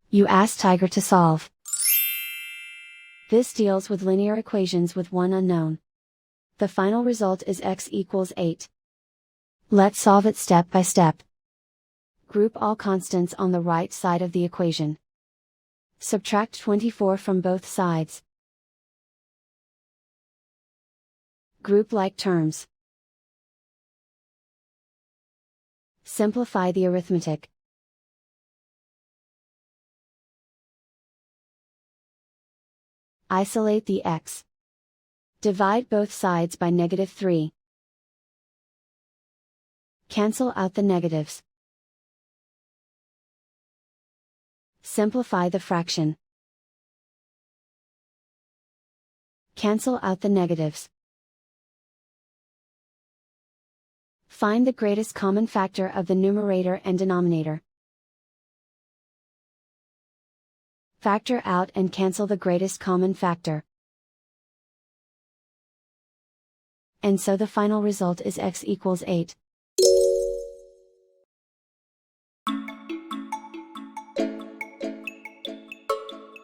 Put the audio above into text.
You ask Tiger to solve. This deals with linear equations with one unknown. The final result is x equals 8. Let's solve it step by step. Group all constants on the right side of the equation. Subtract 24 from both sides. Group like terms. Simplify the arithmetic. Isolate the x. Divide both sides by -3. Cancel out the negatives. Simplify the fraction. Cancel out the negatives. Find the greatest common factor of the numerator and denominator. Factor out and cancel the greatest common factor. And so the final result is x equals 8.